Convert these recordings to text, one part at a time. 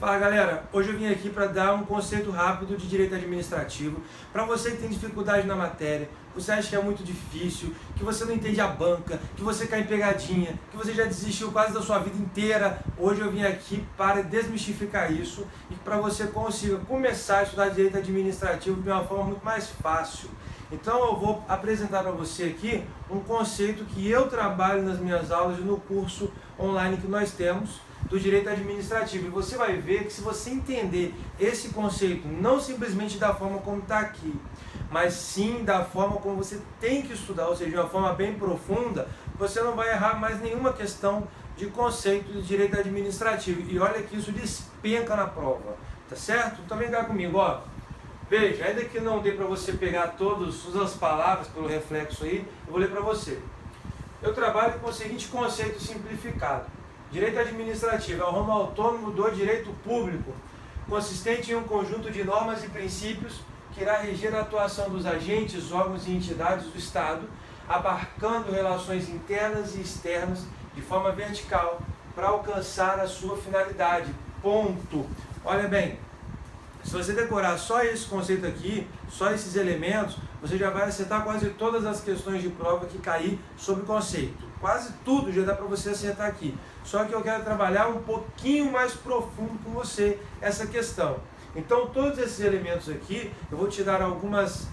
Fala galera, hoje eu vim aqui para dar um conceito rápido de direito administrativo para você que tem dificuldade na matéria, você acha que é muito difícil, que você não entende a banca, que você cai em pegadinha, que você já desistiu quase da sua vida inteira. Hoje eu vim aqui para desmistificar isso e para você consiga começar a estudar direito administrativo de uma forma muito mais fácil. Então eu vou apresentar para você aqui um conceito que eu trabalho nas minhas aulas e no curso online que nós temos do direito administrativo. E você vai ver que se você entender esse conceito, não simplesmente da forma como está aqui, mas sim da forma como você tem que estudar, ou seja, de uma forma bem profunda, você não vai errar mais nenhuma questão de conceito de direito administrativo. E olha que isso despenca na prova, tá certo? Então vem cá comigo, ó. Veja, ainda que não dê para você pegar todas as palavras pelo reflexo aí, eu vou ler para você. Eu trabalho com o seguinte conceito simplificado. Direito administrativo é o ramo autônomo do direito público, consistente em um conjunto de normas e princípios que irá reger a atuação dos agentes, órgãos e entidades do Estado, abarcando relações internas e externas de forma vertical para alcançar a sua finalidade. Ponto. Olha bem, se você decorar só esse conceito aqui, só esses elementos, você já vai acertar quase todas as questões de prova que cair sobre o conceito. Quase tudo já dá para você acertar aqui. Só que eu quero trabalhar um pouquinho mais profundo com você essa questão. Então, todos esses elementos aqui, eu vou te dar algumas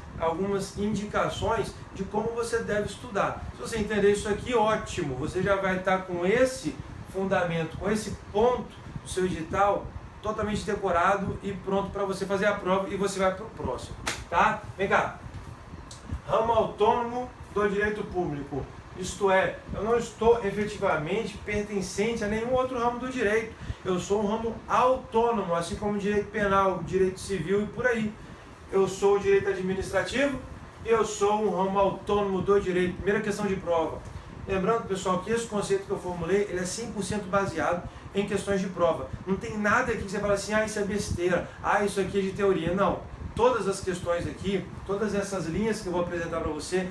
indicações de como você deve estudar. Se você entender isso aqui, ótimo. Você já vai estar com esse fundamento, com esse ponto do seu edital totalmente decorado e pronto para você fazer a prova e você vai para o próximo, tá? Vem cá. Ramo autônomo do direito público. Isto é, eu não estou efetivamente pertencente a nenhum outro ramo do direito. Eu sou um ramo autônomo, assim como o direito penal, direito civil e por aí. Eu sou o direito administrativo e eu sou um ramo autônomo do direito. Primeira questão de prova. Lembrando, pessoal, que esse conceito que eu formulei, ele é 100% baseado em questões de prova. Não tem nada aqui que você fala assim, ah, isso é besteira, ah, isso aqui é de teoria. Não. Todas as questões aqui, todas essas linhas que eu vou apresentar para você,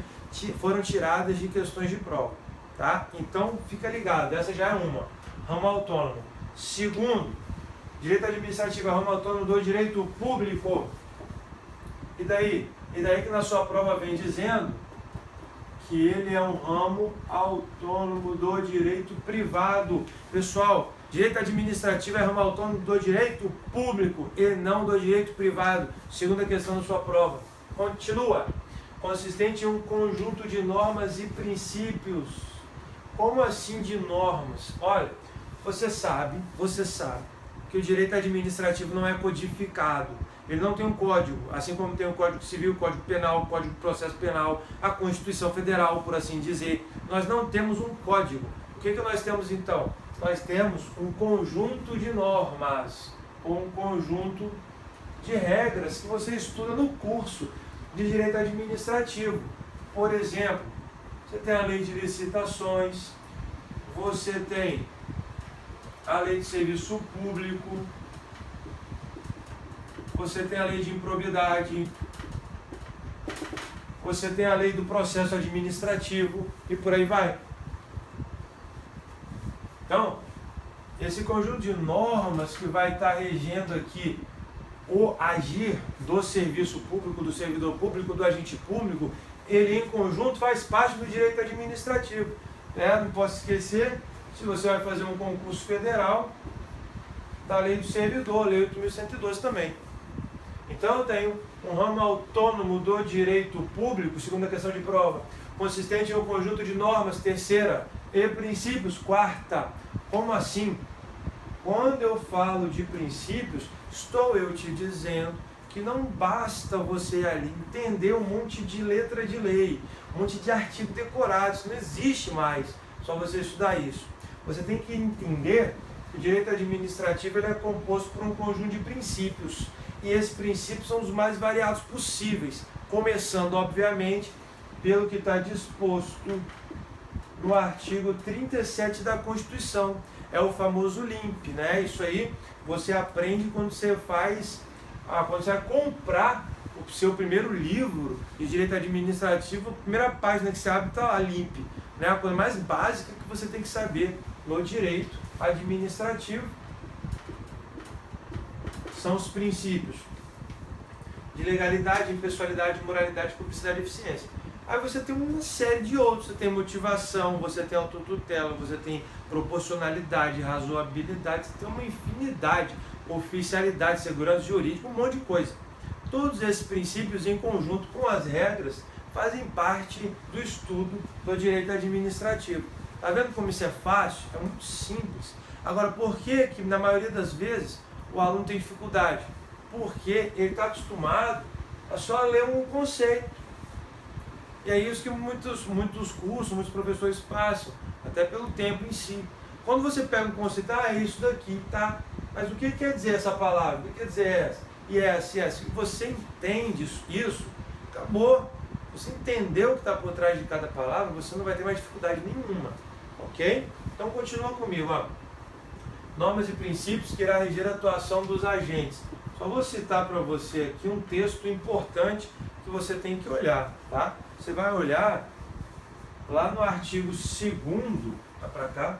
foram tiradas de questões de prova, tá? Então, fica ligado, essa já é uma. Ramo autônomo. Segundo, direito administrativo é ramo autônomo do direito público. E daí? E daí que na sua prova vem dizendo que ele é um ramo autônomo do direito privado. Pessoal, direito administrativo é ramo autônomo do direito público e não do direito privado. Segunda questão da sua prova. Continua. Consistente em um conjunto de normas e princípios. Como assim de normas? Olha, você sabe que o direito administrativo não é codificado. Ele não tem um código, assim como tem o Código Civil, o Código Penal, o Código de Processo Penal, a Constituição Federal, por assim dizer. Nós não temos um código. O que nós temos então? Nós temos um conjunto de normas, ou um conjunto de regras que você estuda no curso de direito administrativo. Por exemplo, você tem a lei de licitações, você tem a lei de serviço público, você tem a lei de improbidade, você tem a lei do processo administrativo e por aí vai. Então, esse conjunto de normas que vai estar regendo aqui o agir do serviço público, do servidor público, do agente público, ele em conjunto faz parte do direito administrativo. Não posso esquecer, se você vai fazer um concurso federal, da lei do servidor, lei 8.112 também. Então eu tenho um ramo autônomo do direito público, segunda questão de prova, consistente em um conjunto de normas, terceira, e princípios, quarta. Como assim? Quando eu falo de princípios, estou eu te dizendo que não basta você ali entender um monte de letra de lei, um monte de artigo decorado, isso não existe mais, só você estudar isso. Você tem que entender que o direito administrativo ele é composto por um conjunto de princípios, e esses princípios são os mais variados possíveis, começando, obviamente, pelo que está disposto no artigo 37 da Constituição. É o famoso LIMP, né? Isso aí você aprende quando você quando você vai comprar o seu primeiro livro de direito administrativo, a primeira página que você abre está lá, LIMP, né? A coisa mais básica que você tem que saber no direito administrativo. são os princípios de legalidade, impessoalidade, moralidade, publicidade e eficiência. Aí você tem uma série de outros, você tem motivação, você tem autotutela, você tem proporcionalidade, razoabilidade, você tem uma infinidade, oficialidade, segurança jurídica, um monte de coisa. Todos esses princípios, em conjunto com as regras, fazem parte do estudo do direito administrativo. Tá vendo como isso é fácil? É muito simples. Agora, por que na maioria das vezes o aluno tem dificuldade? Porque ele está acostumado a só ler um conceito. E é isso que muitos cursos, muitos professores passam, até pelo tempo em si. Quando você pega um conceito, é isso daqui, tá? Mas o que quer dizer essa palavra? O que quer dizer essa? E essa. E você entende isso, acabou. Você entendeu o que está por trás de cada palavra, você não vai ter mais dificuldade nenhuma. Ok? Então continua comigo. Ó. Normas e princípios que irá reger a atuação dos agentes. Só vou citar para você aqui um texto importante que você tem que olhar, tá? Você vai olhar lá no artigo 2º, tá para cá?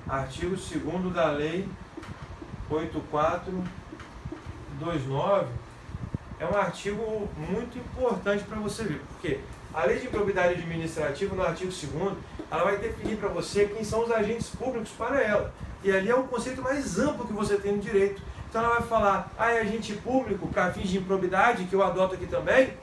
Artigo 2º da Lei 8429, é um artigo muito importante para você ver, porque a Lei de Improbidade Administrativa, no artigo 2º, ela vai definir para você quem são os agentes públicos para ela. E ali é o conceito mais amplo que você tem no direito. Então ela vai falar, é agente público para fins de improbidade, que eu adoto aqui também,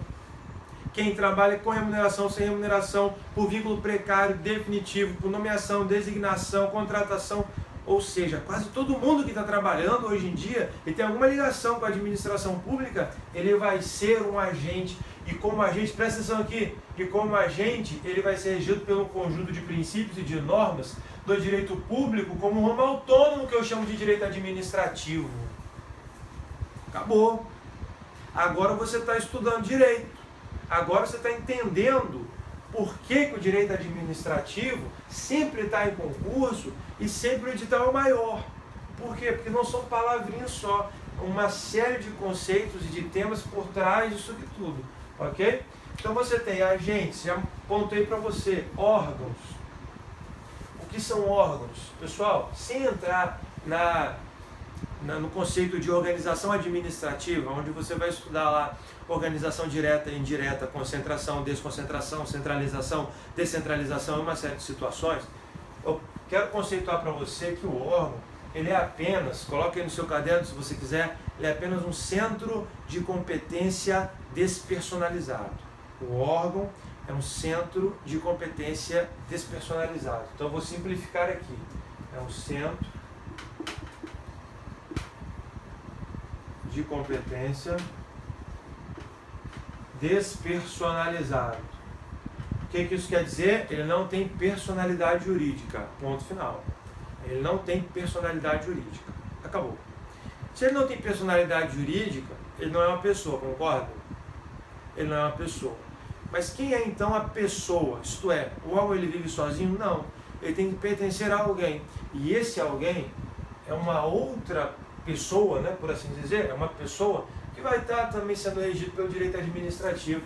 quem trabalha com remuneração, sem remuneração, por vínculo precário, definitivo, por nomeação, designação, contratação, ou seja, quase todo mundo que está trabalhando hoje em dia e tem alguma ligação com a administração pública, ele vai ser um agente. E como agente, presta atenção aqui, que como agente, ele vai ser regido pelo conjunto de princípios e de normas do direito público como um ramo autônomo, que eu chamo de direito administrativo. Acabou. Agora você está estudando direito. Agora você está entendendo por que o direito administrativo sempre está em concurso e sempre o edital é o maior. Por quê? Porque não são palavrinhas só, uma série de conceitos e de temas por trás disso aqui tudo. Ok? Então você tem agentes, já apontei para você, órgãos. O que são órgãos? Pessoal, sem entrar no conceito de organização administrativa, onde você vai estudar lá organização direta e indireta, concentração, desconcentração, centralização, descentralização e uma série de situações, eu quero conceituar para você que o órgão, ele é apenas, coloque aí no seu caderno se você quiser, ele é apenas um centro de competência despersonalizado. O órgão é um centro de competência despersonalizado. Então eu vou simplificar aqui. É um centro de competência despersonalizado. O que isso quer dizer? Ele não tem personalidade jurídica. Ponto final. Ele não tem personalidade jurídica. Acabou. Se ele não tem personalidade jurídica, ele não é uma pessoa, concorda? Ele não é uma pessoa. Mas quem é então a pessoa? Isto é, o órgão ele vive sozinho? Não. Ele tem que pertencer a alguém. E esse alguém é uma outra pessoa, né, por assim dizer, é uma pessoa que vai estar também sendo regido pelo direito administrativo.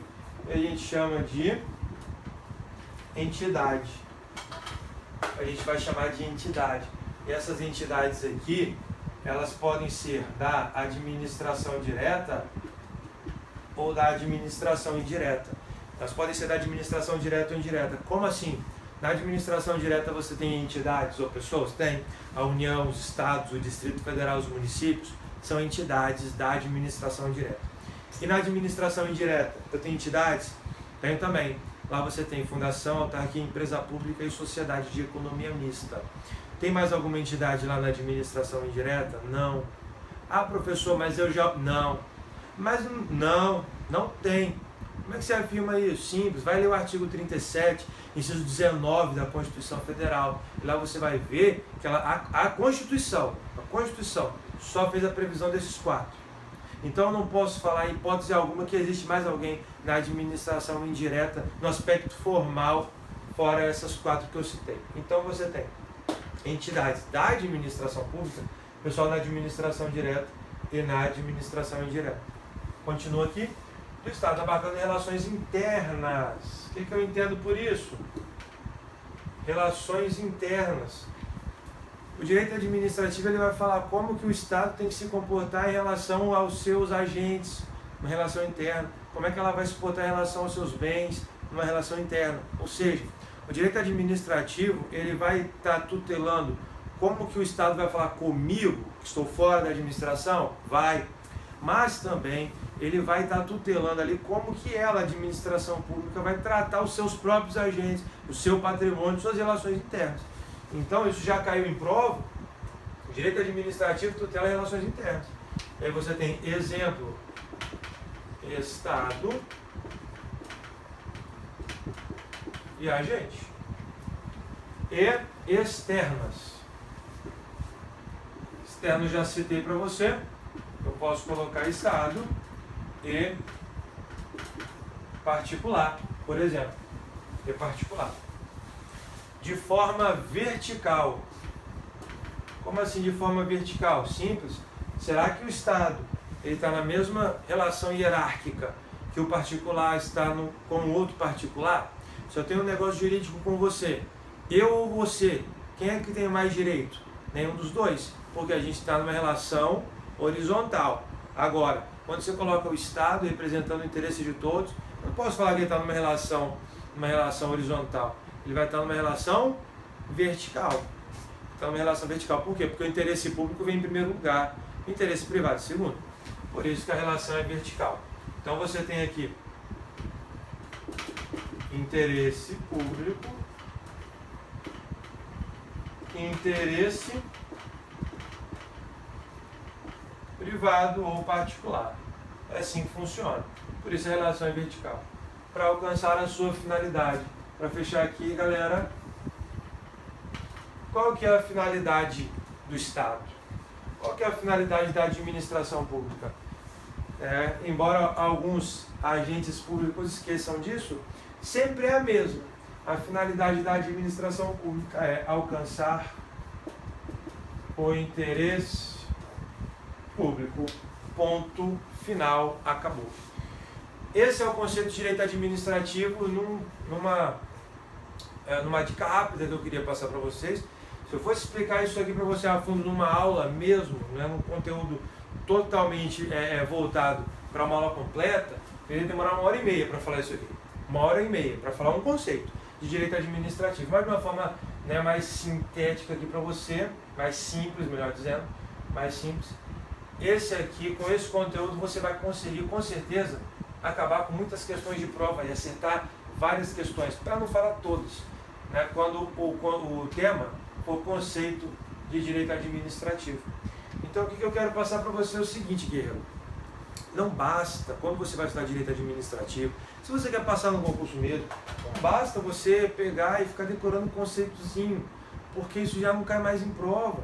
A gente chama de entidade. A gente vai chamar de entidade. E essas entidades aqui, elas podem ser da administração direta ou da administração indireta. Elas podem ser da administração direta ou indireta. Como assim? Na administração direta você tem entidades ou pessoas? Tem. A União, os Estados, o Distrito Federal, os municípios são entidades da administração direta. E na administração indireta, eu tenho entidades? Tenho também. Lá você tem fundação, autarquia, empresa pública e sociedade de economia mista. Tem mais alguma entidade lá na administração indireta? Não. Ah, professor, mas eu já... Não. Mas não tem. Como é que você afirma isso? Simples. Vai ler o artigo 37, inciso 19 da Constituição Federal. E lá você vai ver que a Constituição só fez a previsão desses 4. Então eu não posso falar em hipótese alguma que existe mais alguém na administração indireta, no aspecto formal, fora essas 4 que eu citei. Então você tem entidades da administração pública, pessoal na administração direta e na administração indireta. Continua aqui. Do Estado abarcando relações internas. O que eu entendo por isso? Relações internas. O direito administrativo ele vai falar como que o Estado tem que se comportar em relação aos seus agentes, uma relação interna, como é que ela vai se comportar em relação aos seus bens, numa relação interna. Ou seja, o direito administrativo ele vai estar tutelando como que o Estado vai falar comigo, que estou fora da administração, vai, mas também ele vai estar tutelando ali como que ela, a administração pública, vai tratar os seus próprios agentes, o seu patrimônio, suas relações internas. Então isso já caiu em prova, o direito administrativo tutela relações internas. E aí você tem exemplo, Estado e agente. E externas. Externos já citei para você, eu posso colocar Estado e particular, por exemplo, e particular. De forma vertical. Como assim de forma vertical? Simples. Será que o Estado está na mesma relação hierárquica que o particular está com o outro particular? Se eu tenho um negócio jurídico com você, eu ou você, quem é que tem mais direito? Nenhum dos dois, porque a gente está numa relação horizontal. Agora, quando você coloca o Estado representando o interesse de todos, eu não posso falar que ele está numa relação horizontal. Ele vai estar numa relação vertical. Está numa relação vertical. Por quê? Porque o interesse público vem em primeiro lugar, o interesse privado em segundo. Por isso que a relação é vertical. Então você tem aqui interesse público, interesse privado ou particular. É assim que funciona. Por isso a relação é vertical. Para alcançar a sua finalidade. Para fechar aqui, galera, qual que é a finalidade do Estado? Qual que é a finalidade da administração pública? Embora alguns agentes públicos esqueçam disso, sempre é a mesma. A finalidade da administração pública é alcançar o interesse público. Ponto final, acabou. Esse é o conceito de direito administrativo numa dica rápida que eu queria passar para vocês. Se eu fosse explicar isso aqui para você a fundo numa aula mesmo, num conteúdo totalmente voltado para uma aula completa, eu ia demorar 1h30 para falar isso aqui. 1h30 para falar um conceito de direito administrativo, mas de uma forma mais sintética aqui para você, mais simples, melhor dizendo, mais simples. Esse aqui, com esse conteúdo, você vai conseguir com certeza acabar com muitas questões de prova e acertar várias questões, para não falar todas, quando o tema for conceito de direito administrativo. Então o que eu quero passar para você é o seguinte, guerreiro. Não basta, quando você vai estudar direito administrativo, se você quer passar no concurso mesmo, não basta você pegar e ficar decorando um conceitozinho, porque isso já não cai mais em prova.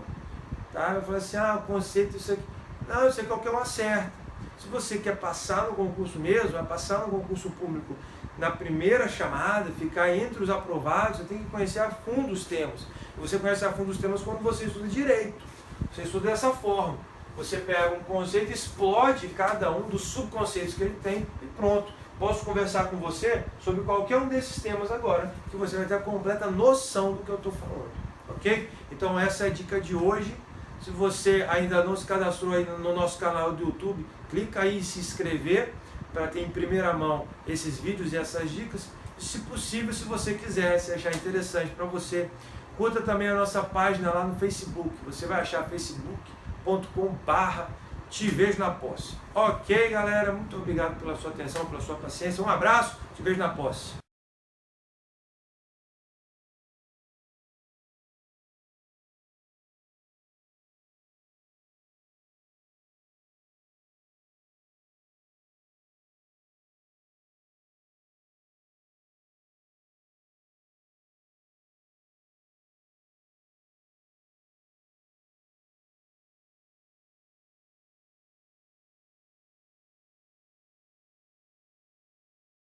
Tá? Eu falo assim, o conceito, isso aqui. Não, isso aí qualquer um acerta. Se você quer passar no concurso mesmo, vai passar no concurso público na primeira chamada, ficar entre os aprovados, você tem que conhecer a fundo os temas. E você conhece a fundo os temas quando você estuda direito. Você estuda dessa forma. Você pega um conceito, explode cada um dos subconceitos que ele tem e pronto. Posso conversar com você sobre qualquer um desses temas agora, que você vai ter a completa noção do que eu estou falando. Ok? Então essa é a dica de hoje. Se você ainda não se cadastrou aí no nosso canal do YouTube, clica aí em se inscrever para ter em primeira mão esses vídeos e essas dicas. E, se possível, se você quiser, se achar interessante para você, curta também a nossa página lá no Facebook. Você vai achar facebook.com/Te Vejo na Posse. Ok, galera? Muito obrigado pela sua atenção, pela sua paciência. Um abraço, te vejo na posse.